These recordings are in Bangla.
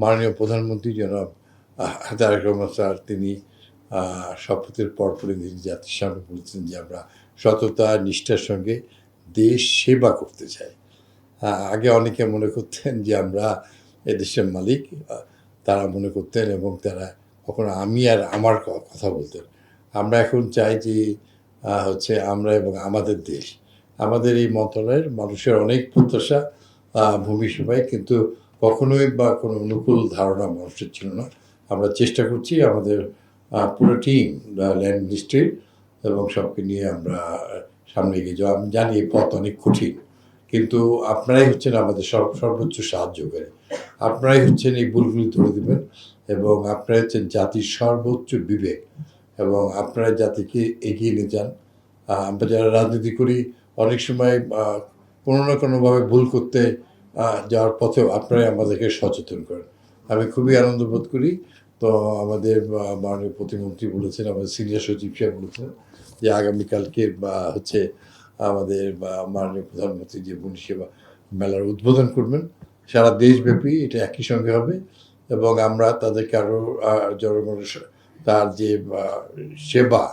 মাননীয় প্রধানমন্ত্রী জনাব তারেক রহমান স্যার তিনি শপথের পরপরই তিনি জাতির সামনে বলেছেন যে আমরা সততা নিষ্ঠার সঙ্গে দেশ সেবা করতে চাই। আগে অনেকে মনে করতেন যে আমরা এদেশের মালিক, তারা মনে করতেন এবং তারা কখনো আমি আর আমার কথা বলতেন। আমরা এখন চাই যে হচ্ছে আমরা এবং আমাদের দেশ, আমাদের এই মন্ত্রণালয়ের মানুষের অনেক প্রত্যাশা ভূমি সেবায়, কিন্তু কখনোই বা কোনো অনুকূল ধারণা মানুষের ছিল না। আমরা চেষ্টা করছি আমাদের পুরো টিম ল্যান্ড মিনিস্ট্রির এবং সবকে নিয়ে আমরা সামনে এগিয়ে যাওয়া। আমি জানি এই পথ অনেক কঠিন, কিন্তু আপনারাই হচ্ছেন আমাদের সর্বোচ্চ সাহায্যকারী। আপনারাই হচ্ছেন এই ভুলগুলি ধরে দেবেন এবং আপনারা হচ্ছেন জাতির সর্বোচ্চ বিবেক এবং আপনারা জাতিকে এগিয়ে নিয়ে যান। আমরা যারা রাজনীতি করি অনেক সময় কোনো না কোনোভাবে ভুল করতে যাওয়ার পথেও আপনারাই আমাদেরকে সচেতন করেন। আমি খুবই আনন্দ বোধ করি। তো আমাদের মাননীয় প্রতিমন্ত্রী বলেছেন, আমাদের সিনিয়র সচিব সাহেব বলেছেন যে আগামীকালকে হচ্ছে আমাদের মাননীয় প্রধানমন্ত্রী যে বণিক সেবা মেলার উদ্বোধন করবেন সারা দেশব্যাপী, এটা একই সঙ্গে হবে এবং আমরা তাদেরকে আরও জনগণের তার যে সেবা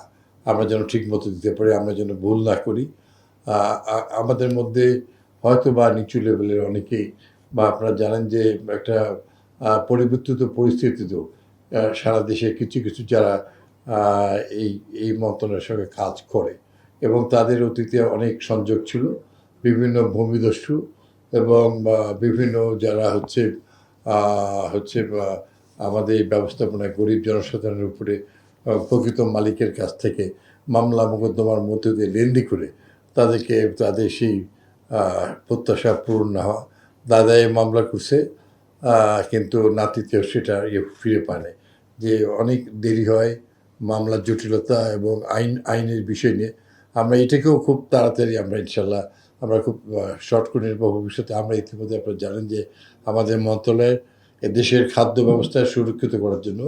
আমরা যেন ঠিকমতো দিতে পারি, আমরা যেন ভুল না করি। আমাদের মধ্যে হয়তো বা নিচু লেভেলের অনেকেই বা আপনারা জানেন যে একটা পরিবর্তিত পরিস্থিতিতেও সারা দেশে কিছু কিছু যারা এই এই মন্ত্রণালয়ের সঙ্গে কাজ করে এবং তাদের অতীতে অনেক সংযোগ ছিল বিভিন্ন ভূমিদস্যু এবং বিভিন্ন যারা হচ্ছে হচ্ছে আমাদের এই ব্যবস্থাপনায় গরিব জনসাধারণের উপরে প্রকৃত মালিকের কাছ থেকে মামলা মোকদ্দমার মধ্যে দিয়ে লেনদি করে তাদেরকে তাদের সেই প্রত্যাশা পূরণ না হওয়া। দাদা এই মামলা করছে কিন্তু নাতিতেও সেটা ফিরে পায় না, যে অনেক দেরি হয়, মামলার জটিলতা এবং আইনের বিষয় নিয়ে আমরা এটাকেও খুব তাড়াতাড়ি আমরা ইনশাল্লাহ আমরা খুব শর্ট করে নেব ভবিষ্যতে। আমরা ইতিমধ্যে আপনারা জানেন যে আমাদের মন্ত্রণালয়ের দেশের খাদ্য ব্যবস্থা সুরক্ষিত করার জন্য